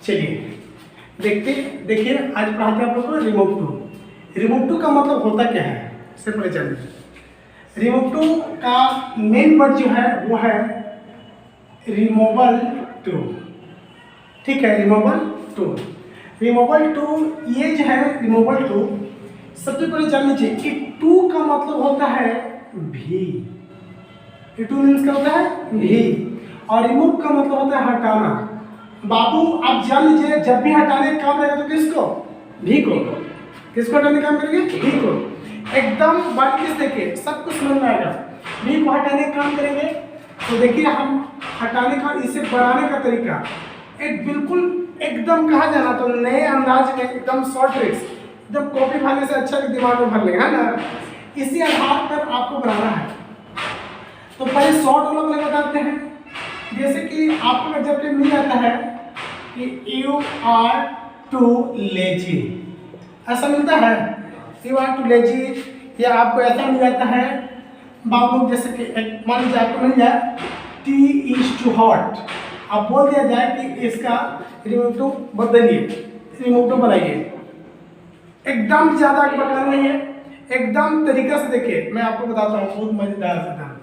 चलिए देखिए आज पढ़ाते हैं आप लोग को रिमूव टू। रिमूव टू का मतलब होता क्या है इससे पहले जानिए। रिमूव टू का मेन वर्ड जो है वो है रिमूवल टू। ठीक है, रिमूवल टू। रिमूवल टू ये जो है रिमूवल टू, सबसे पहले जान लीजिए कि टू का मतलब होता है भी। टू मीन्स क्या होता है भी, और रिमूव का मतलब होता है हटाना। बाबू आप जान लीजिए जब भी हटाने का काम रहेगा तो किसको? भी को। किसको हटाने का काम करेंगे? भी को। एकदम बारीकी से देखिए, सब कुछ समझ में आएगा। भी को हटाने का काम करेंगे तो देखिए हम हटाने का, इसे बढ़ाने का तरीका एक बिल्कुल एकदम कहा जाना तो नए अंदाज में एकदम शॉर्ट ट्रिक्स, एकदम कॉपी भरने से अच्छा दिमाग में भर लेगा ना। इसी आधार पर आपको बनाना है। तो पहले शॉर्ट वाला बताते हैं। जैसे कि आपको जब मिल जाता है कि यू आर टू लेजी, ऐसा मिलता है यू आर टू लेजी, या आपको ऐसा मिल जाता है बाबू, जैसे कि मान लीजिए आपको मिल जाए टी इज टू हॉट, आप बोल दिया जाए कि इसका रिमूव टू बदलिए, रिमूव टू बनाइए। एकदम ज़्यादा बदलना नहीं है, एकदम तरीका से देखिए। मैं आपको बताता हूँ बहुत मज़ेदार सिद्धांत।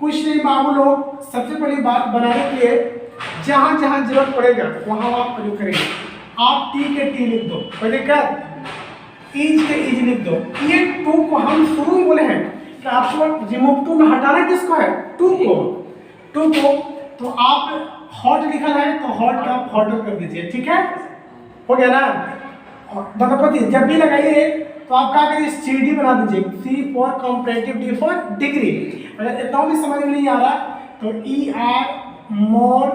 कुछ नहीं बाबू लोग, सबसे पहली बात बनाने के लिए जहाँ जहाँ जरूरत पड़ेगा वहाँ आप प्रयोग करेंगे। आप टी के टी लिख दो, कोई दिक्कत? ईज के ईज लिख दो। ये टू को हम शुरू में बोले हैं कि आपको रिमूव टू में हटाना किसको है? टू को। टू को तो आप हॉट लिखा है तो हॉट का आप हॉटर कर दीजिए। ठीक है, हो गया ना? बनपति जब भी लगाइए तो आप क्या करिए? CD बना दीजिए, C for comparative, D for degree. अगर इतना भी समझ में नहीं आ रहा तो ER मोर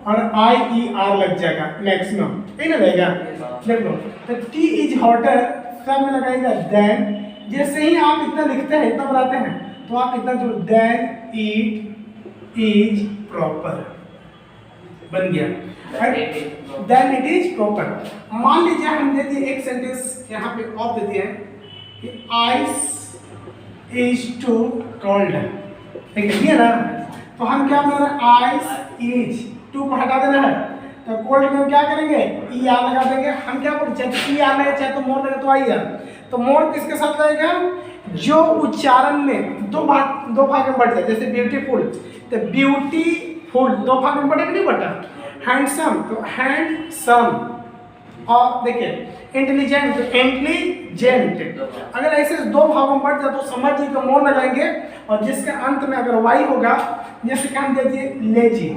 और IER लग जाएगा मैक्सिमम, ठीक है रहेगा। देख लो तो T इज हॉटर सब में लगाएगा देन। जैसे ही आप इतना लिखते हैं, इतना बनाते हैं तो आप इतना जो देन इट इज प्रॉपर बन गया। Then it is proper. मान लीजिए हम दे दिए एक सेंटेंस यहाँ पे और दे दिए कि आइस इज टू कोल्ड, ठीक है ना? तो हम क्या बना रहे हैं? आइस इज, टू को हटा देना है तो कोल्ड में क्या करेंगे? ई आर लगा देंगे। हम क्या बोले, चाहे तो ई आर लगे चाहे तो मोर लगे तो आई आर। तो मोर किसके साथ लगेगा? जो उच्चारण में दो भाग में बढ़ जाए। जैसे ब्यूटीफुल तो ब्यूटीफुल दो भाग में बढ़े कि नहीं बढ़ा? हैंडसम तो हैंडसम, और देखिए इंटेलिजेंट तो इंटेलिजेंट। अगर ऐसे दो भागों में बढ़ जाए तो समझ जी को मोर लगाएंगे, और जिसके अंत में अगर वाई होगा, जैसे कि हम दे दिए लेजी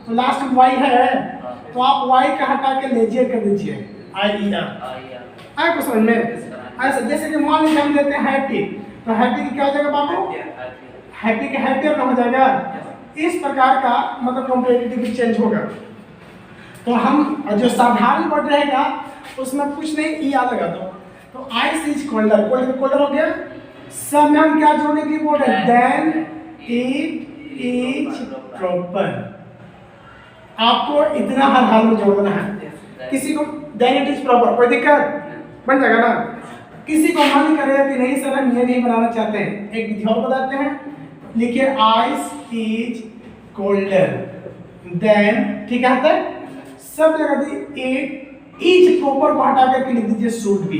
तो लास्ट में वाई है तो आप वाई का हटा के लेजियर कर दीजिए, IER। आए को समझ में? ऐसे जैसे कि मान लीजिए हम लेते हैं हैप्पी, तो हैप्पी की क्या हो जाएगा बाबू? हैप्पी का हैप्पियर हो जाएगा। इस प्रकार का मतलब कॉम्पिटिटिव चेंज होगा। तो हम जो साधारण वर्ड रहेगा उसमें कुछ नहीं ER लगा दो। तो आइस इज कोल्डर, कोल्डर हो गया। सब में हम क्या जोड़ने के लिए बोल रहे हैं? Then it is proper. आपको इतना हर हाल में जोड़ना है। किसी को देन इट इज प्रॉपर, कोई दिक्कत? बन जाएगा ना? किसी को मन करेगा कि नहीं सर हम ये नहीं बनाना चाहते हैं, एक विधि और बताते हैं। लिखिए आइस इज कोल्डर देन, ठीक है तक सब जगह दी इट इज प्रॉपर को हटा करके लिख दीजिए should be,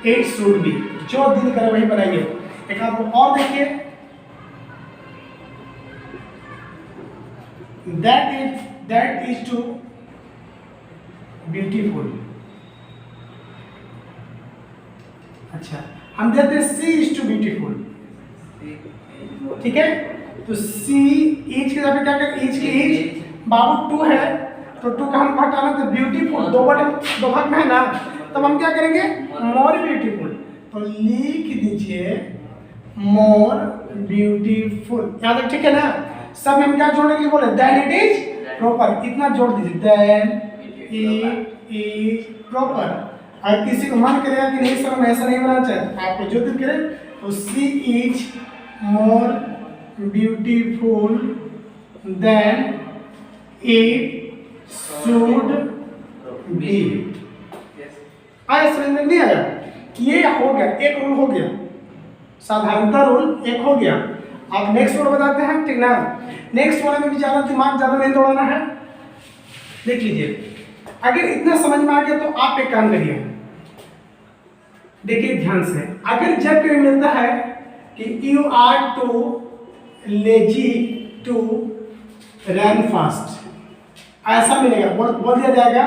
it should B. जो दिल करे वही बनाइए। एक आपको और देखिए, दैट इज टू ब्यूटीफुल। अच्छा हम देते हैं सी इज टू ब्यूटीफुल, ठीक है? तो सी इज के जगह क्या कर, इज की इज बाबू टू है तो टू का हम हटाना तो ब्यूटीफुल दो भाग में है ना, तब हम क्या करेंगे? More beautiful. तो लिख दीजिए मोर ब्यूटीफुल, याद है? ठीक है ना? सब में हम क्या जोड़ने के लिए बोले? देन इट इज प्रॉपर, इतना जोड़ दीजिए देन इट इज प्रॉपर। और किसी को मन करेगा कि नहीं सर मैं ऐसा नहीं बनाना चाहता, आपको जो दिल करे तो she is more beautiful than it should be. आया समझ में नहीं आया? ये हो गया, एक रूल हो गया, साधारणता रूल एक हो गया। आप नेक्स्ट रूल बताते हैं, ठीक ना? नेक्स्ट वाले में भी ज़्यादा दिमाग ज़्यादा नहीं दौड़ाना है। देख लीजिए अगर इतना समझ में आ गया तो आप एक काम करिए, देखिए ध्यान से, अगर जब कभी मिलता है कि you are too lazy to run fast, ऐसा मिलेगा, बोल दिया जाएगा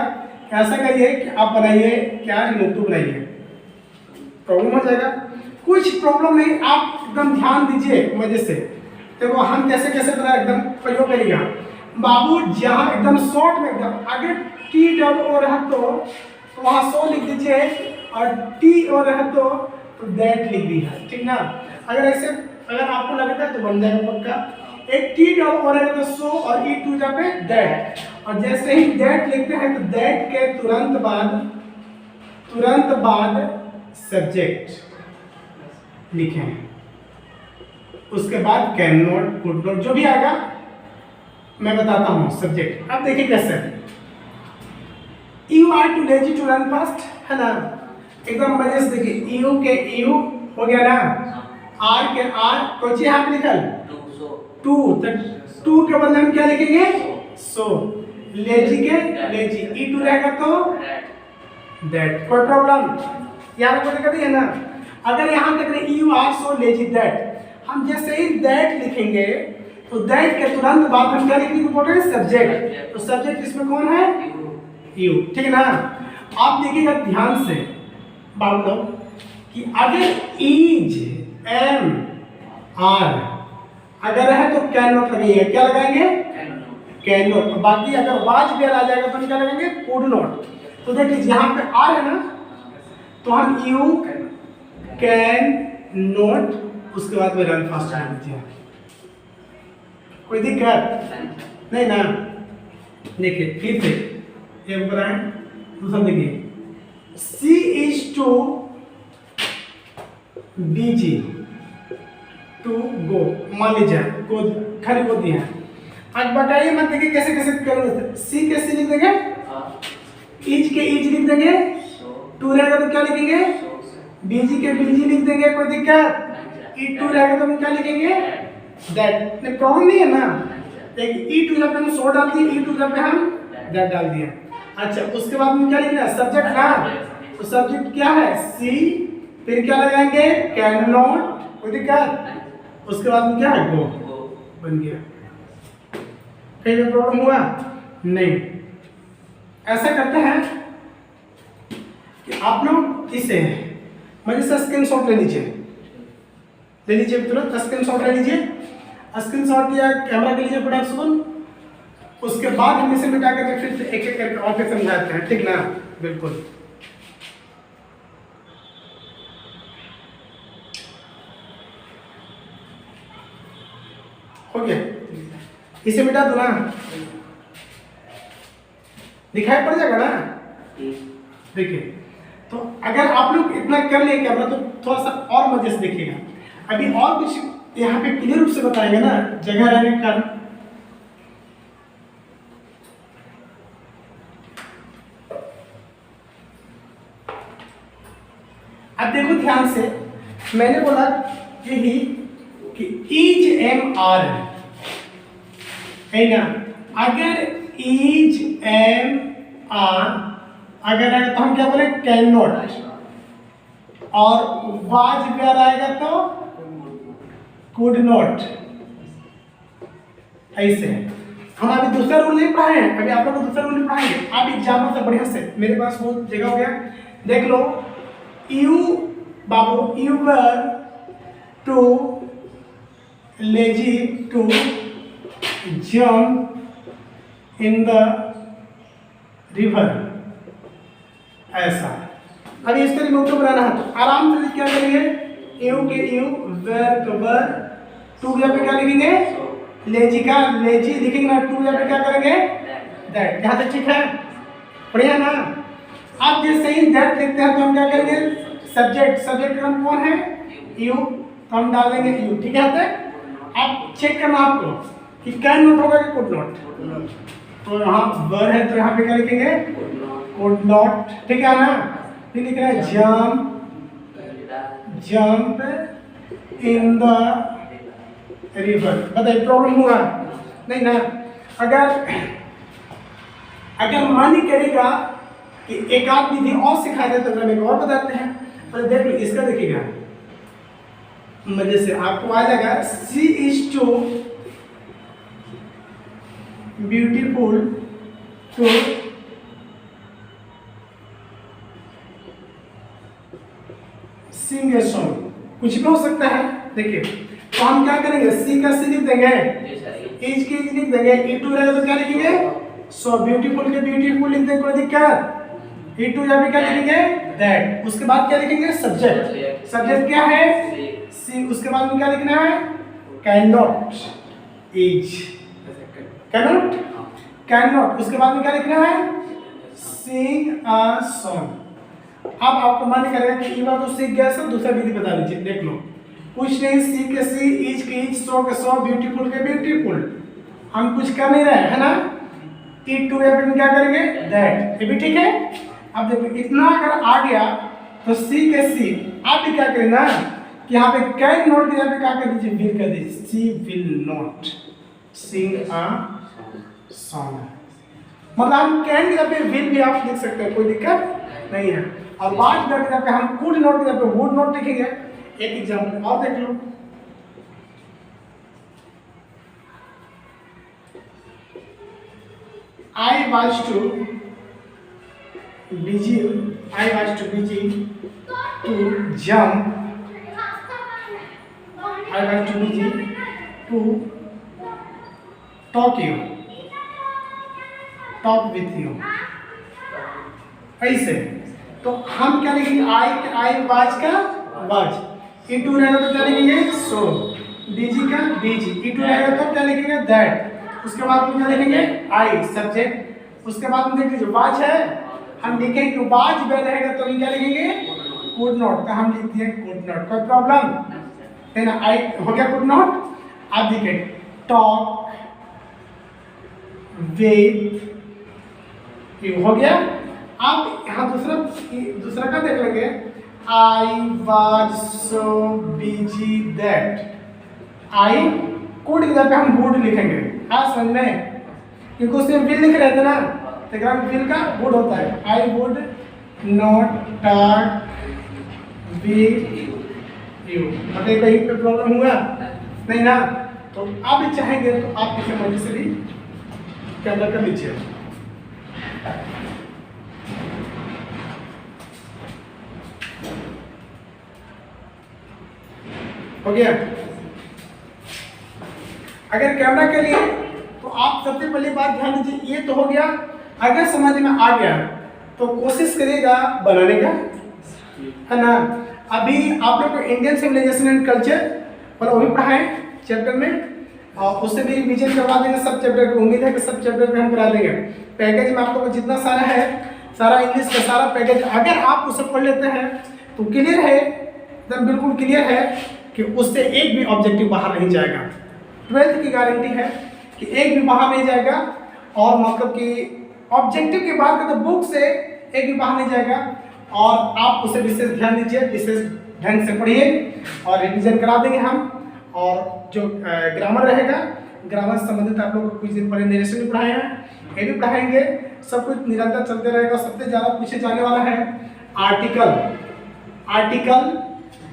ऐसा करिए कि आप बनाइए क्या, रिमूव टू बनाइए, प्रॉब्लम हो जाएगा। कुछ प्रॉब्लम नहीं, आप एकदम ध्यान दीजिए मजे से। देखो हम कैसे कैसे बना, एकदम प्रयोग करिएगा बाबू, जहाँ एकदम शॉर्ट में एकदम, अगर टी डबल ओ रहा तो वहाँ सो लिख दीजिए, और टी ओ रहा तो दैट लिख दीजिए, ठीक ना। अगर ऐसे अगर आपको लगता है तो बन जाएगा पक्का। एक टी डबल ओ रहेगा तो सो, और ई टू जब पे दैट, और जैसे ही दैट लिखते हैं तो दैट के तुरंत बाद सब्जेक्ट लिखें, उसके बाद कैन नॉट, कुड नॉट, जो भी आएगा मैं बताता हूँ सब्जेक्ट। अब देखिए कैसे, you are too lazy to run fast, है ना, एकदम मजे से देखिए, यू के यू हो गया ना, आर के आर, कोची यहाँ पे निकल टू, तो टू के बदले हम क्या लिखेंगे सो, लेजी के लेजी, ई टू रहेगा तो दैट, कोई प्रॉब्लम यहाँ पर दिक्कत है ना। अगर यहाँ तक नहीं you are so lazy that, हम जैसे ही दैट लिखेंगे तो दैट के तुरंत बाद हम क्या लिखने की बोल रहे हैं सब्जेक्ट, तो सब्जेक्ट इसमें कौन है यू, ठीक है ना। आप देखिएगा ध्यान से बाबू लोग कि अगर इज एम आर अगर है तो कैन नॉट लगाइए, क्या लगाएंगे कैन नॉट, बाकी अगर वाज भी आ जाएगा तो हम क्या लगाएंगे कुड नॉट। तो देखिए यहाँ पे आर है ना, तो हम यू कैन नॉट, उसके बाद में रन फास्ट आ दीजिए, कोई दिक्कत नहीं ना। देखिए फिर से एक बनाए, दूसरा देखिए, she is too busy to go, मान लीजिए को खाली को दिया है, आज बताइए मत देखिए कैसे कैसे करेंगे, सी के सी लिख देंगे, इज के इज लिख देंगे, टू रहेगा तो क्या लिखेंगे बीजी के बीजी लिख देंगे, कोई दिक्कत, ई टू रहेगा तो हम क्या लिखेंगे दैट, नहीं प्रॉब्लम नहीं है ना। एक ई टू जब पे हम सो डाल दिए, ई टू जब पे हम दैट डाल दिए। अच्छा उसके बाद में क्या लिखना है सब्जेक्ट ना, तो सब्जेक्ट क्या है सी, फिर क्या लगाएंगे कैन नॉट, कोई दिक्कत, उसके बाद में क्या है गो, बन गया। कहीं भी प्रॉब्लम हुआ नहीं। ऐसा करते हैं कि आप लोग इसे मुझे से स्क्रीनशॉट ले लीजिए, तुरंत स्क्रीनशॉट ले लीजिए, स्क्रीनशॉट या कैमरा के लीजिए फटाक से, उसके बाद हम इसे मिटा करके फिर से एक एक करके और फिर समझाते हैं, ठीक ना, बिल्कुल। हो गया, इसे मिटा दो ना, दिखाई पड़ जाएगा ना। देखिए तो अगर आप लोग इतना कर लिए कैमरा तो थोड़ा सा और मजे से देखिएगा, अभी और कुछ यहाँ पे क्लियर रूप से बताएंगे ना जगह रहने के कारण। अब देखो ध्यान से, मैंने बोला यही कि इज एम आर है ना, अगर इज एम आर अगर आएगा तो हम क्या बोले कैन नॉट, और वाज अगर आएगा तो कुड नॉट, ऐसे। हम अभी दूसरा रूल नहीं पढ़ाए हैं, अभी आप लोग को दूसरा रूल नहीं पढ़ाएंगे, आप एग्जाम्पल से बढ़िया से, मेरे पास बहुत जगह हो गया, देख लो। यू बाबू you were too lazy to jump in the river, ऐसा। अभी इसके लिए नोट बनाना है तो आराम से क्या करेंगे, यू के यू, वेर के वर, टू पे क्या लिखेंगे लेजी का लेजी लिखेंगे ना, टू पे क्या करेंगे दैट, यहाँ तक ठीक है, बढ़िया ना। आप जैसे ही दैट लिखते हैं तो हम क्या करेंगे सब्जेक्ट, सब्जेक्ट का कौन है यू, तो हम डालेंगे यू, ठीक है। आप चेक करना आपको कि कैन नॉट होगा कि कुड नॉट, तो यहाँ वर है तो यहाँ पे क्या लिखेंगे कुड नॉट, ठीक है ना। फिर लिख रहे हैं जंप इन द रिवर, बताइए प्रॉब्लम हुआ नहीं ना। अगर अगर मन करेगा कि एक आध विधि और सिखा दे तो हम एक और बताते हैं। पर देख लो इसका, देखिएगा मजे से आपको आ जाएगा। She is too beautiful to sing a song, कुछ भी हो सकता है। देखिए तो हम क्या करेंगे, सी का सी लिख देंगे, इज की इज लिख देंगे, ई टू रहेगा तो क्या लिखेंगे, सो ब्यूटीफुल के ब्यूटीफुल लिख देंगे, कोई दिक्कत। ई टू या फिर क्या लिखेंगे, दैट। उसके बाद क्या लिखेंगे, सब्जेक्ट। सब्जेक्ट क्या है, सी। उसके बाद में क्या लिखना है, can not, is can not, can not. उसके बाद में क्या लिखना है, सिंग अ सॉन्ग। अब आपको मन करेगा कि ये बात तो सीख गया, सब दूसरा विधि बता दीजिए। देख लो, कुछ नहीं, सी के सी, इज के इज, सो के सो, ब्यूटीफुल के ब्यूटीफुल, हम कुछ कर नहीं रहे है ना। ई टू या फिर क्या करेंगे, दैट, ये भी ठीक है। अब देखो इतना अगर आ गया तो सी के सी, आप भी क्या करें ना कि यहाँ पे कैन नॉट के यहाँ पे क्या कर दीजिए, विल कर दीजिए, she will not sing a song. मतलब हम कैन के यहाँ पे विल भी आप लिख सकते हैं, कोई दिक्कत नहीं है। और बात करते हैं हम कुड नॉट के यहाँ पे वुड नॉट लिखेंगे। एक एग्जांपल और देख लो, I was to busy to jump, I was too busy to talk with you, ऐसे। तो हम क्या लिखेंगे, आई वाज का वाज, ई टू रहेगा तो क्या लिखेंगे, सो, बीजी का बीजी, ई टू रहेगा तो क्या लिखेंगे, दैट। उसके बाद में क्या लिखेंगे, आई सब्जेक्ट। उसके बाद में देख लीजिए वाज है, हम लिखेंगे कि वाज वे रहेगा तो क्या लिखेंगे, कुड नॉट, तो हम लिख दिए कुड नॉट। कोई प्रॉब्लम है ना, आई हो गया कुड नॉट। अब देखिए टॉक विद यू हो गया। आप यहाँ दूसरा क्या देख लेंगे, I was so busy that, I could की जगह पे हम वुड लिखेंगे। हाँ समझ में, क्योंकि उसमें विल लिख रहे थे ना, तो ग्राम विल का वुड होता है। I would not talk with you. मतलब कहीं पे प्रॉब्लम हुआ नहीं ना, तो आप भी चाहेंगे तो आप किसी मर्जी से भी कैमरा कर लीजिए। हो गया। अगर कैमरा के लिए तो आप सबसे पहली बात ध्यान दीजिए, ये तो हो गया। अगर समझ में आ गया तो कोशिश करिएगा बनाने का, है ना। अभी आप लोग को इंडियन सिविलाइजेशन एंड कल्चर मतलब वही पढ़ाएं चैप्टर में, और उससे भी रिवीजन करवा देंगे सब चैप्टर की। उम्मीद है कि सब चैप्टर में हम करा देंगे। पैकेज में आप लोग को जितना सारा है, सारा इंग्लिश का सारा पैकेज अगर आप उसे पढ़ लेते हैं तो क्लियर है, एकदम बिल्कुल क्लियर है कि उससे एक भी ऑब्जेक्टिव बाहर नहीं जाएगा। 12th की गारंटी है कि एक भी बाहर नहीं जाएगा। और मतलब कि ऑब्जेक्टिव की बात करें तो बुक से एक भी बाहर नहीं जाएगा। और आप उसे विशेष ध्यान दीजिए, विशेष ढंग से पढ़िए और रिवीजन करा देंगे हम। और जो ग्रामर रहेगा, ग्रामर से संबंधित आप लोग को कुछ दिन पहले नरेशन भी पढ़ाए हैं, ये भी पढ़ाएंगे। सब कुछ निरंतर चलते रहेगा। सबसे ज़्यादा पूछे जाने वाला है आर्टिकल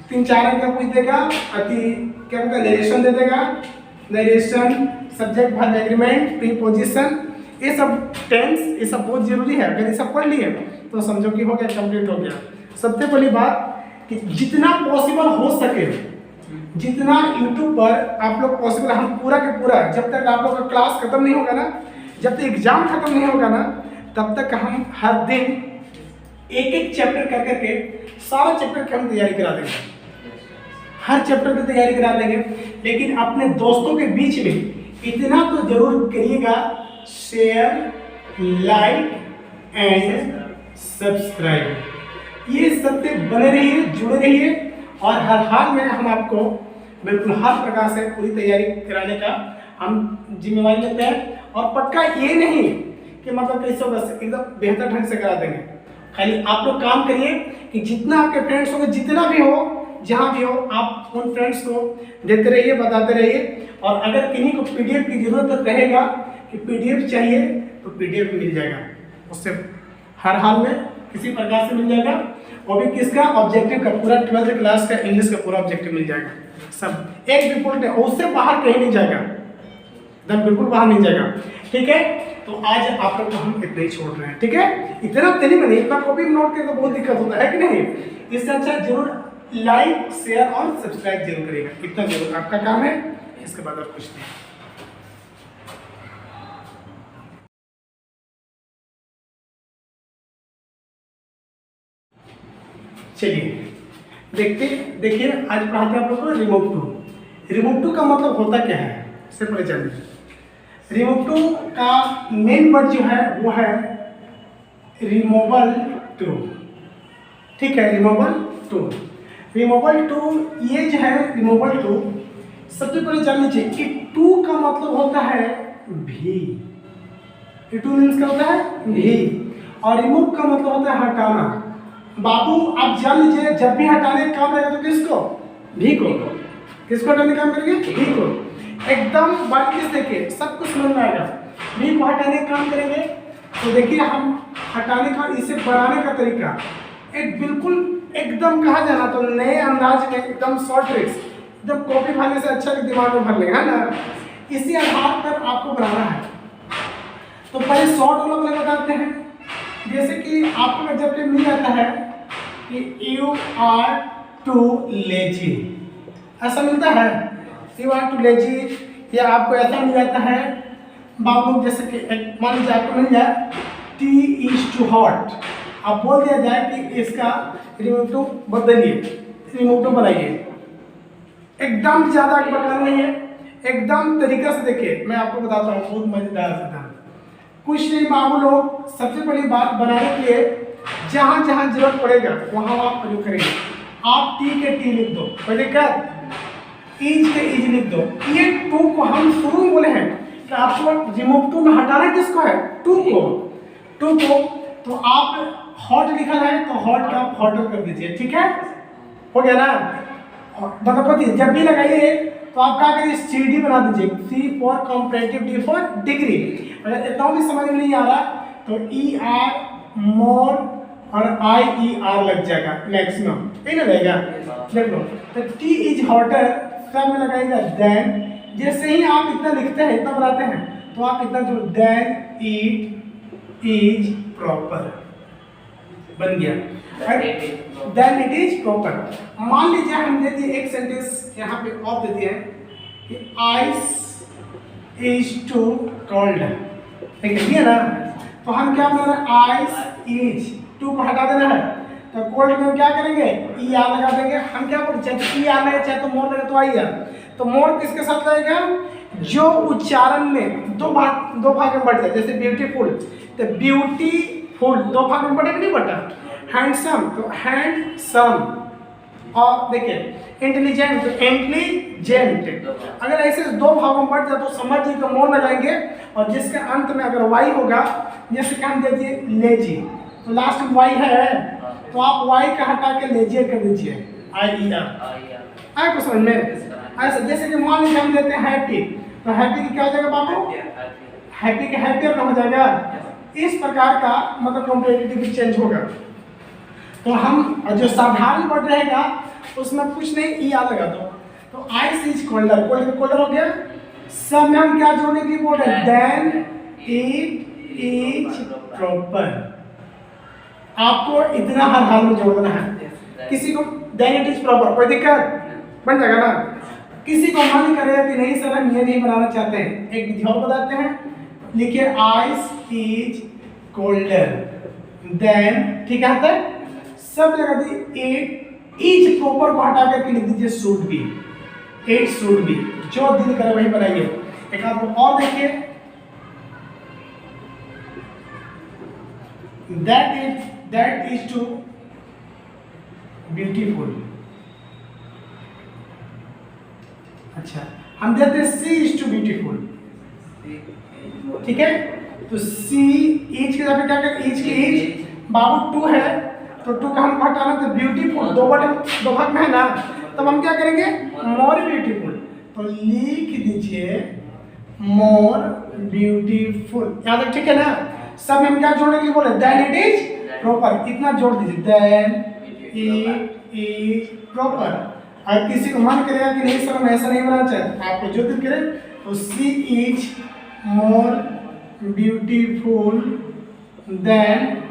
3-4 अंक का पूछ देगा। क्या होगा, नरेशन दे देगा, narration, subject verb agreement, preposition, ये सब टेंस, ये सब बहुत जरूरी है। अगर ये सब पढ़ लिए तो समझो कि हो गया, कंप्लीट हो गया। सबसे पहली बात कि जितना पॉसिबल हो सके, जितना यूट्यूब पर आप लोग पॉसिबल, हम पूरा के पूरा, जब तक आप लोग का क्लास खत्म नहीं होगा ना, जब तक एग्जाम खत्म नहीं होगा ना, तब तक हम हर दिन एक एक चैप्टर कर करके सारा चैप्टर की हम तैयारी करा देंगे। हर चैप्टर की तैयारी करा देंगे। लेकिन अपने दोस्तों के बीच में इतना तो जरूर करिएगा, शेयर, लाइक एंड सब्सक्राइब। ये सबसे बने रहिए, जुड़े रहिए। और हर हाल में हम आपको बिल्कुल हर प्रकार से पूरी तैयारी कराने का हम जिम्मेवारी लेते हैं। और पक्का ये नहीं कि मतलब कैसे होगा, एकदम बेहतर ढंग से करा देंगे। खाली आप लोग काम करिए कि जितना आपके फ्रेंड्स होंगे, जितना भी हो, जहाँ भी हो, आप उन फ्रेंड्स को देते रहिए, बताते रहिए। और अगर किन्हीं को PDF की जरूरत रहेगा कि PDF चाहिए तो PDF मिल जाएगा। उससे हर हाल में किसी प्रकार से मिल जाएगा। और भी किसका ऑब्जेक्टिव का पूरा 12th क्लास का इंग्लिश का पूरा ऑब्जेक्टिव मिल जाएगा, सब एक रिपोर्ट है, उससे बाहर कहीं नहीं जाएगा, एकदम बिल्कुल बाहर नहीं जाएगा। ठीक है, तो आज आप लोग को हम इतना ही छोड़ रहे हैं। ठीक है, इतना नहीं बने, इतना कॉपी नोट करके तो बहुत दिक्कत होता है कि नहीं। इससे अच्छा जरूर लाइक शेयर और सब्सक्राइब जरूर करेगा, इतना जरूर आपका काम है। इसके बाद और कुछ नहीं। चलिए देखिए आज पढ़ाते हैं आप लोग को रिमूव टू। रिमूव टू का मतलब होता क्या है, इससे पहले जानिए। रिमूव टू का मेन वर्ड जो है वो है रिमूवल टू। ठीक है, रिमूवल टू। रिमूवल टू ये जो है रिमूवल टू, सबसे पहले जान लीजिए कि टू का मतलब होता है भी। टू मीन्स क्या होता है, भी। और रिमूव का मतलब होता है हटाना। बाबू आप जान लीजिए, जब भी हटाने का काम रहेगा तो किसको, भी को। किसको हटाने का काम करेंगे, भी को। एकदम बारीकी से देखिए, सब कुछ समझ में आएगा। भी को हटाने का काम करेंगे तो देखिए हम हटाने का, इसे बढ़ाने का तरीका एक बिल्कुल एकदम कहा जाना तो नए अंदाज में, एकदम शॉर्ट ट्रिक्स, एकदम कॉपी भरने से अच्छा दिमाग में भर लेंगे, है ना। इसी आधार पर आपको बनाना है। तो पहले शॉर्ट वाला वाला बताते हैं। जैसे कि आपको जब ये मिल जाता है कि यू आर टू लेजी, ऐसा मिलता है, यू आर टू लेजी, या आपको ऐसा मिल जाता है बाबू, जैसे कि एक मान लीजिए आपको मिल जाए टी इज टू हॉट, आप बोल दिया जाए कि इसका रिमूव टू बदलिए, रिमूव टू बनाइए। एकदम ज़्यादा बकाना नहीं है, एकदम तरीका से देखिए, मैं आपको बताता हूँ, बहुत मजेदार था। कुछ नहीं बाबू लोग, सबसे बड़ी बात बनाने के लिए जहाँ जहाँ जरूरत पड़ेगा वहाँ आप प्रयोग करेंगे। आप टी के टी लिख दो, कोई दिक्कत, ईज के ईज लिख दो। ये टू को हम शुरू में बोले हैं कि आपको रिमूव टू में हटाना किसको है, टू को। टू को तो आप हॉट लिखा है तो हॉट का आप हॉटर कर दीजिए। ठीक है, हो गया ना। बताओ जब भी लगाइए तो आप क्या करिए, CD बना दीजिए, C for comparative, D for degree. अगर इतना भी समझ में नहीं आ रहा तो ER मोर और IER लग जाएगा मैक्सिमम, यही ना रहेगा। देख लो, तो T इज हॉटर सब में लगाएगा देन। जैसे ही आप इतना लिखते हैं, इतना बनाते हैं, तो आप इतना जो देन इट इज प्रॉपर बन गया, देन इट इज प्रॉपर। मान लीजिए हम दे दिए एक सेंटेंस यहाँ पे और दे दिए कि आइस इज टू कोल्ड, ठीक है ना। तो हम क्या बोल रहे हैं, आइस इज, टू को हटा देना है, तो कोल्ड में क्या करेंगे, ई आर लगा देंगे। हम क्या बोलते हैं, चाहे ई आर लगे चाहे तो मोर लगे तो आई आर। तो मोर किसके साथ लगेगा, जो उच्चारण में दो भाग में बढ़ जाए, जैसे ब्यूटीफुल, तो ब्यूटीफुल दो भाग में बढ़ेगा, नहीं बटा। हैंडसम तो हैंडसम, और देखिए इंटेलिजेंट तो इंटेलिजेंट। अगर ऐसे दो भागों में बढ़ जाए तो समझ जी को मोर लगाएंगे, और जिसके अंत में अगर वाई होगा, जैसे कि हम दे दिए लेजी, तो लास्ट में वाई है, तो आप वाई का हटा के लेजियर कर दीजिए, IER। आए को समझ में ऐसे। जैसे कि मान लीजिए हम देते हैं हैप्पी, तो हैप्पी की क्या हो जाएगा बाबू, हैप्पी का हैप्पियर का हो जाएगा। इस प्रकार का मतलब कॉम्पिटिटिव चेंज होगा। तो हम जो साधारण वर्ड रहेगा उसमें कुछ नहीं, ई आर लगा दो, तो आइस इज कोल्डर, कोल्डर हो गया। सब में हम क्या जोड़ने की बोल रहे हैं, देन इट इज प्रॉपर। आपको इतना हर हाल में जोड़ना है। किसी को देन इट इज प्रॉपर, कोई दिक्कत बन जाएगा ना। किसी को मन करेगा कि नहीं सर हम ये नहीं बनाना चाहते हैं, एक विधि और बताते हैं, लिखिए आइस इज कोल्डर, देन ठीक है तक सब जगह दी इट इज प्रॉपर को हटा करके लिख दीजिए should be, it should B, जो दिल करे वही बनाइए। एक आपको और देखिए, दैट इज टू ब्यूटीफुल। अच्छा हम देते हैं सी इज टू ब्यूटीफुल, ठीक है। तो सी इज के जगह पे क्या कर, इज के इज बाबू टू है, तो टू का हम हटाना, तो ब्यूटीफुल दो भाग में है ना, तब हम क्या करेंगे, मोर ब्यूटीफुल। तो लिख दीजिए मोर ब्यूटीफुल, याद है, ठीक है ना। सब में हम क्या जोड़ने के लिए बोले, देन इट इज प्रॉपर, इतना जोड़ दीजिए, देन इट इज प्रॉपर। अगर किसी को मन करेगा कि नहीं सर हम ऐसा नहीं बनाना चाहते, आपको जो दिल करे तो she is more beautiful than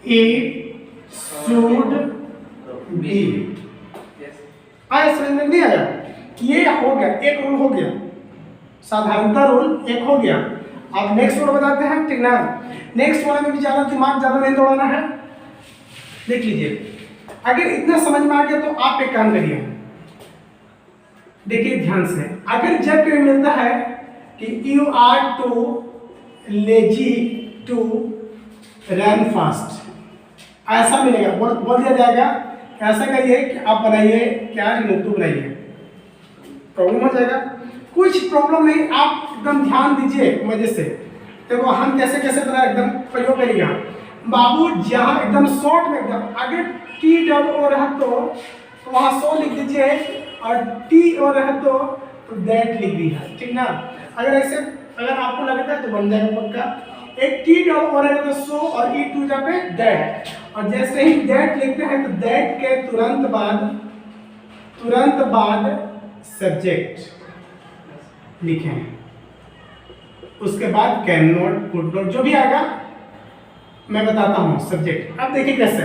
it should be. आया समझ में नहीं आया? ये हो गया, एक रूल हो गया, साधारणता रूल एक हो गया। आप नेक्स्ट रूल बताते हैं, ठीक ना? नेक्स्ट वाले में भी ज्यादा दिमाग ज्यादा नहीं दौड़ाना है। देख लीजिए, अगर इतना समझ में आ गया तो आप एक काम करिए, देखिए ध्यान से। अगर जब कोई मिलता है कि you are too lazy to run fast, ऐसा मिलेगा, बोल दिया जाएगा ऐसा करिए कि आप बनाइए क्या, रिमोट बनाइए, प्रॉब्लम हो जाएगा। कुछ प्रॉब्लम नहीं, आप एकदम ध्यान दीजिए मजे से। देखो हम कैसे कैसे बना, एकदम प्रयोग करिएगा बाबू, जहाँ एकदम शॉर्ट में एकदम, अगर टी डबल ओ रहा तो वहाँ 100 लिख दीजिए, और टी ओ रहा तो दैट लिख दीजिए, ठीक ना? अगर ऐसे अगर आपको लगता है तो बन जाएगा पक्का। एक टी डबल ओ रहेगा तो 100 और ई टू पे दैट, और जैसे ही दैट लिखते हैं तो दैट के तुरंत बाद सब्जेक्ट लिखें, उसके बाद कैन नॉट, कुड नॉट, जो भी आएगा मैं बताता हूँ सब्जेक्ट। अब देखिए कैसे,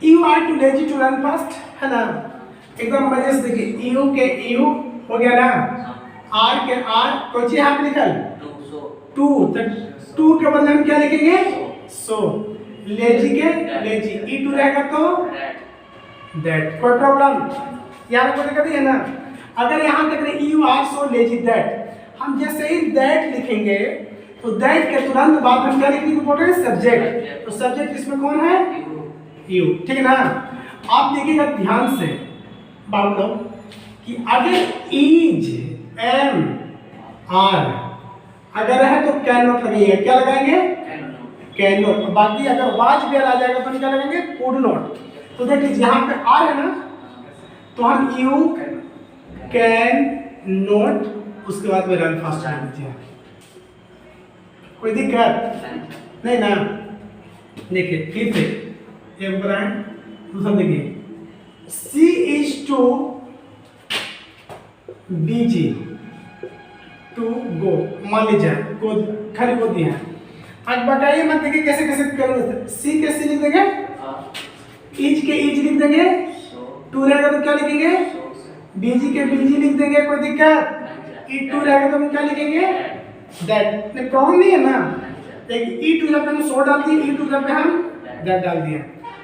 you are too lazy to run fast, है ना? एकदम मजे से देखिए, यू के यू हो गया ना, आर के आर, कोई चीज यहाँ पे निकल टू, तो टू के बदले हम क्या लिखेंगे, सो। लेजी के लेजी, ई टू रहेगा तो दैट, कोई प्रॉब्लम यहाँ कोई दिक्कत है ना? अगर यहाँ तक you are so lazy that, हम जैसे ही दैट लिखेंगे तो दैट के तुरंत बाद हम क्या लिखने को बोल रहे हैं, सब्जेक्ट। तो सब्जेक्ट इसमें कौन है, यू, ठीक है ना? आप देखिएगा ध्यान से बाबू लोग कि अगर इज एम आर अगर है तो कैन नॉट लगाइएगा, क्या लगाएंगे, कैन नॉट। बाकी अगर वाज भी आ जाएगा तो हम क्या लगाएंगे, कुड नॉट। तो देख लीजिए यहाँ पे आर है ना, तो हम यू कैन नॉट, उसके बाद में रन फास्ट कर दीजिए, कोई दिक्कत नहीं ना? देखिए फिर से एक बनाए, दूसरा देखिए, she is too busy to go, मान लीजिए को खाली को दिया है। आज बताइए मत, देखिए कैसे कैसे करेंगे। सी के सी लिख देंगे, इज के इज लिख देंगे, टू रहेगा तो क्या लिखेंगे, बीजी के बीजी लिख देंगे, कोई दिक्कत? ई टू रहेगा तो हम क्या लिखेंगे, दैट। नहीं प्रॉब्लम नहीं है ना? एक ई टू जब हम सो डाल दिए, ई टू जब हम दैट डाल दिया।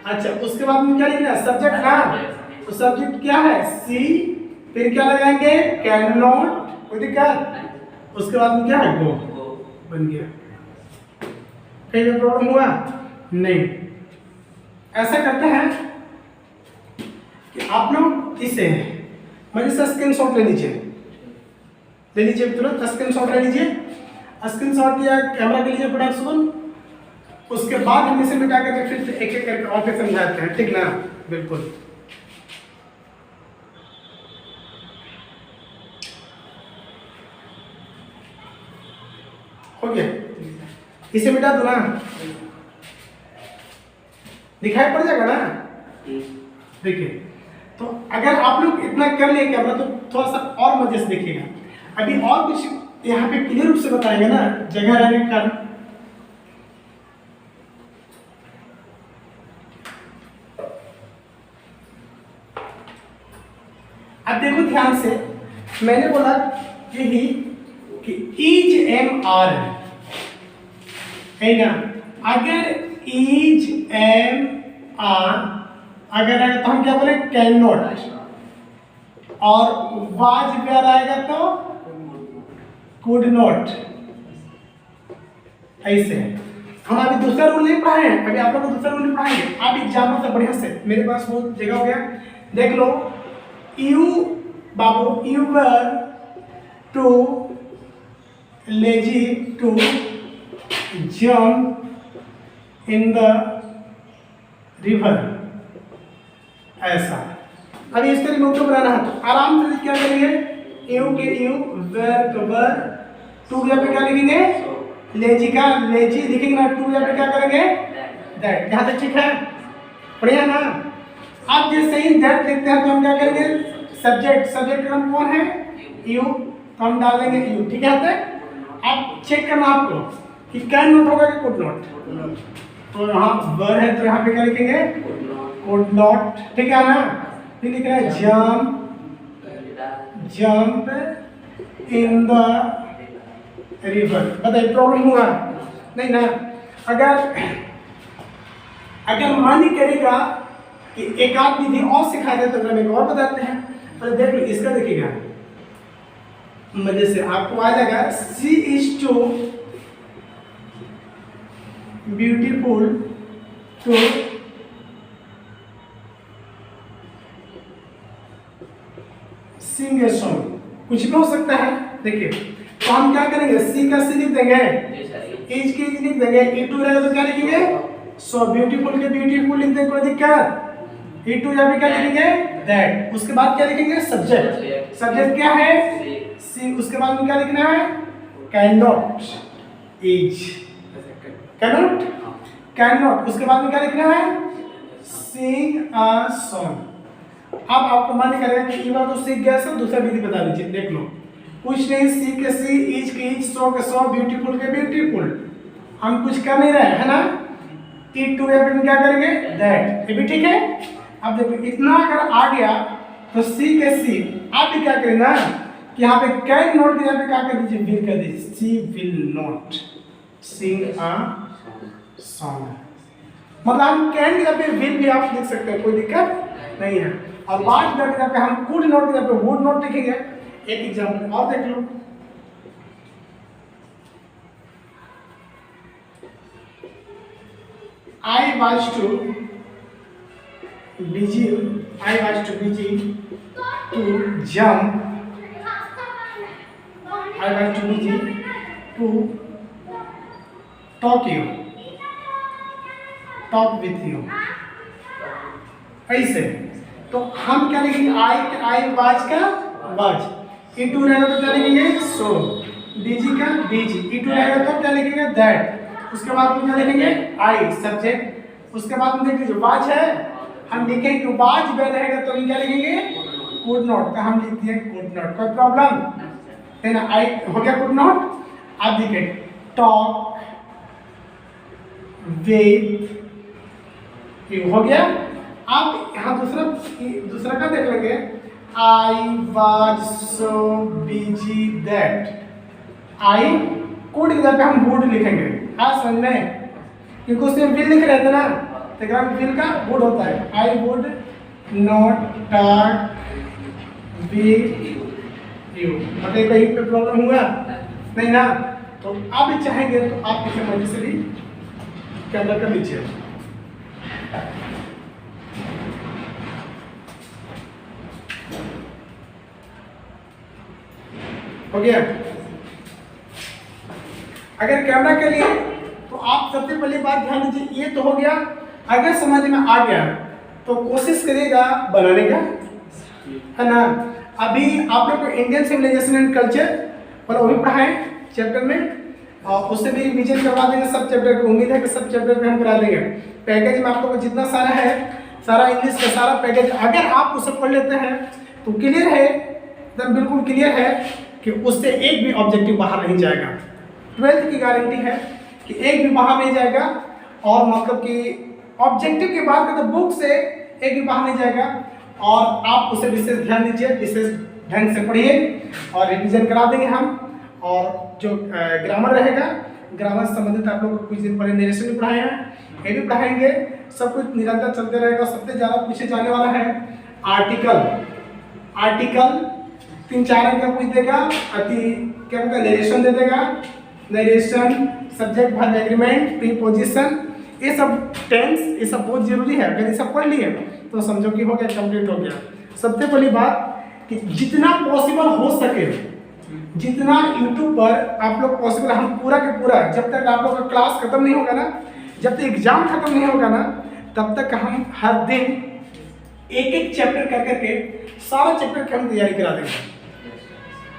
अच्छा उसके बाद में क्या लिखना है, सब्जेक्ट ना, तो सब्जेक्ट क्या है, सी, फिर क्या लगाएंगे, कैन नॉट, कोई दिक्कत? उसके बाद में क्या है, गो, बन गया। कहीं भी प्रॉब्लम हुआ नहीं? ऐसा करते हैं कि आप लोग इसे मुझे से स्क्रीनशॉट ले लीजिए, तुरंत स्क्रीनशॉट ले लीजिए। स्क्रीनशॉट या कैमरा के लीजिए फटाक से, उसके बाद हम इसे मिटा करके फिर से एक एक करके और फिर समझाते हैं, ठीक ना? बिल्कुल। हो गया, इसे मिटा दो ना, दिखाई पड़ जाएगा ना? देखिए, तो अगर आप लोग इतना कर लिए कैमरा तो थोड़ा सा और मजे से देखिएगा। अभी और कुछ यहाँ पे क्लियर रूप से बताएंगे ना, जगह रहने के कारण। अब देखो ध्यान से, मैंने बोला यही कि इज एम आर है ना? अगर इज एम आर अगर है तो हम क्या बोले, कैन नॉट, और वाज अगर आएगा तो कुड नॉट। ऐसे हम अभी दूसरा रूल नहीं पढ़ाए हैं, अभी आप लोग को दूसरा रूल नहीं पढ़ाएंगे। आप एग्जाम्पल से बढ़िया से, मेरे पास बहुत जगह हो गया, देख लो। यू बाबू, you were too lazy to jump in the river, ऐसा। अभी इसके रिमोट को बनाना है तो आराम से क्या करेंगे, यू के यू, वेर के वर, टू पे क्या लिखेंगे, लेजी का लेजी लिखेंगे ना, टू या फिर क्या करेंगे दैट। यहाँ तक ठीक है, बढ़िया ना। अब जैसे ही दैट लिखते हैं तो हम क्या करेंगे, सब्जेक्ट, सब्जेक्ट का नाम कौन है, यू, तो हम डालेंगे यू, ठीक है। अब चेक करना आपको कि कैन नॉट होगा कि कुड नॉट, तो यहाँ वर है तो यहाँ पे क्या लिखेंगे कुड नॉट, ठीक है ना। फिर लिख रहे हैं जंप इन द रिवर। बताइए प्रॉब्लम हुआ नहीं ना। अगर मन करेगा कि एक आध विधि और सिखा दे तो हम एक और बताते हैं। पहले देख लो इसका, देखिएगा मजे से आपको आ जाएगा। She is too beautiful to sing a song, कुछ भी हो सकता है। देखिए तो हम क्या करेंगे, सी का सी लिख देंगे, इज की इज लिख देंगे, ई टू रहेगा तो क्या लिखेंगे सो, ब्यूटीफुल के ब्यूटीफुल लिख देंगे, कोई दिक्कत। ई टू या फिर क्या लिखेंगे दैट। उसके बाद क्या लिखेंगे सब्जेक्ट, सब्जेक्ट क्या है सी। उसके बाद में क्या लिखना है can not, is can not. उसके बाद में क्या लिखना है सिंग अ सॉन्ग। अब आपको मन करेगा कि ये बात तो सीख गया, सब दूसरा विधि बता दीजिए। देख लो, कुछ नहीं, सी के सी, इज के इज, सो के सो, ब्यूटीफुल के ब्यूटीफुल, हम कुछ कर नहीं रहे है ना। ई टू या फिर क्या करेंगे दैट, ये भी ठीक है। अब देखो इतना अगर आ गया तो सी के सी, आप भी क्या करें ना कि यहाँ पे कैन नॉट के यहाँ पे क्या कर दीजिए विल कर दीजिए, she will not sing a song. मतलब हम कैन के यहाँ पे विल भी आप लिख सकते हैं, कोई दिक्कत नहीं है। और वाट के यहाँ पे हम कुड नॉट के यहाँ पे वुड नॉट लिखेंगे। एक एग्जाम्पल और देख लो, I was too busy to jump. I was too busy to talk with you. ऐसे तो हम क्या लिखेंगे, आई वाज का वाज, ई टू रहेगा तो क्या लिखेंगे सो, बीजी का बीजी, ई टू रहेगा तो क्या लिखेंगे दैट। उसके बाद में क्या लिखेंगे आई सब्जेक्ट। उसके बाद में देख लीजिए वाज है, हम लिखेंगे कि वाज वे रहेगा तो क्या लिखेंगे कुड नॉट, तो हम लिख दिए कुड नॉट। कोई प्रॉब्लम है ना, आई हो गया कुड नॉट। अब देखिए टॉक विद यू हो गया। अब यहाँ दूसरा क्या देख लेंगे, I was so busy that, I could की जगह पे हम वुड लिखेंगे। हाँ समझ में, क्योंकि उसमें विल लिख रहे थे ना, तो ग्राम विल का वुड होता है। I would not talk with you. मतलब कहीं पे प्रॉब्लम हुआ नहीं ना। तो आप भी चाहेंगे तो आप किसी मर्जी से भी कैमरा कर लीजिए। हो गया। अगर कैमरा के लिए तो आप सबसे पहली बात ध्यान दीजिए, ये तो हो गया। अगर समझ में आ गया तो कोशिश करिएगा बनाने का, है ना। अभी आप लोग को इंडियन सिविलाइजेशन एंड कल्चर और वो भी पढ़ाएं चैप्टर में, और उससे भी रिवीजन करवा देंगे सब चैप्टर की। उम्मीद है कि सब चैप्टर पे हम करा देंगे। पैकेज में आप लोग को जितना सारा है, सारा इंग्लिश का सारा पैकेज अगर आप उसे पढ़ लेते हैं तो क्लियर है, एकदम बिल्कुल क्लियर है कि उससे एक भी ऑब्जेक्टिव बाहर नहीं जाएगा। 12th की गारंटी है कि एक भी बाहर नहीं जाएगा। और मतलब कि ऑब्जेक्टिव की बात करें तो बुक से एक भी बाहर नहीं जाएगा। और आप उसे विशेष ध्यान दीजिए, विशेष ढंग से पढ़िए और रिवीजन करा देंगे हम। और जो ग्रामर रहेगा, ग्रामर से संबंधित आप लोग को कुछ दिन पहले नरेशन भी पढ़ाए हैं, ये भी पढ़ाएंगे। सब कुछ निरंतर चलते रहेगा। सबसे ज़्यादा पूछे जाने वाला है आर्टिकल 3-4 अंक का पूछ देगा। क्या बोलता है, नरेशन दे देगा, narration, subject verb agreement, preposition, ये सब टेंस, ये सब बहुत जरूरी है। अगर ये सब पढ़ लिए तो समझो कि हो गया, कंप्लीट हो गया। सबसे पहली बात कि जितना पॉसिबल हो सके, जितना यूट्यूब पर आप लोग पॉसिबल, हम पूरा के पूरा, जब तक आप लोग का क्लास खत्म नहीं होगा ना, जब तक एग्जाम खत्म नहीं होगा ना, तब तक हम हर दिन एक चैप्टर कर करके सारा चैप्टर की हम तैयारी करा देंगे।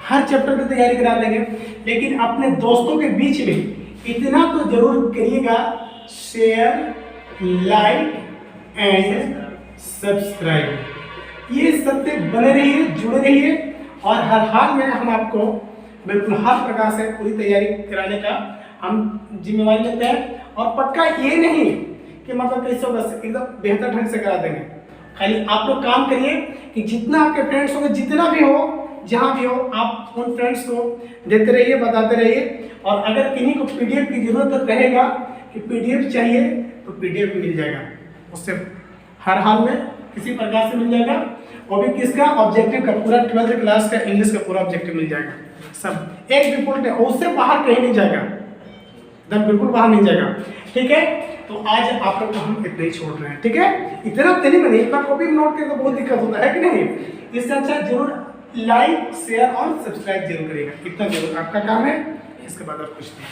हर चैप्टर की तैयारी करा देंगे। लेकिन अपने दोस्तों के बीच में इतना तो जरूर करिएगा, शेयर, लाइक एंड सब्सक्राइब, ये सबसे बने रहिए, जुड़े रहिए, और हर हाल में हम आपको बिल्कुल हर प्रकार से पूरी तैयारी कराने का हम जिम्मेवारी लेते हैं। और पक्का ये नहीं कि मतलब कैसे होगा, एकदम बेहतर ढंग से करा देंगे। खाली आप लोग काम करिए कि जितना आपके फ्रेंड्स होंगे, जितना भी हो, जहाँ भी हो, आप उन फ्रेंड्स को देते रहिए, बताते रहिए। और अगर किन्हीं को पीडीएफ की जरूरत रहेगा कि पीडीएफ चाहिए, तो पीडीएफ मिल जाएगा, उससे हर हाल में किसी प्रकार से मिल जाएगा। और भी किसका ऑब्जेक्टिव का, पूरा 12th क्लास का इंग्लिश का पूरा ऑब्जेक्टिव मिल जाएगा, सब एक रिपोर्ट है, उससे बाहर कहीं नहीं जाएगा, एकदम बिल्कुल बाहर नहीं जाएगा। ठीक है, तो आज आप लोग को हम इतना ही छोड़ रहे हैं। ठीक है, इतना नहीं बने, इतना कॉपी नोट करके तो बहुत दिक्कत होता है कि नहीं। इससे अच्छा जरूर लाइक, शेयर और सब्सक्राइब जरूर करिएगा, इतना जरूर आपका काम है। इसके बाद और कुछ नहीं।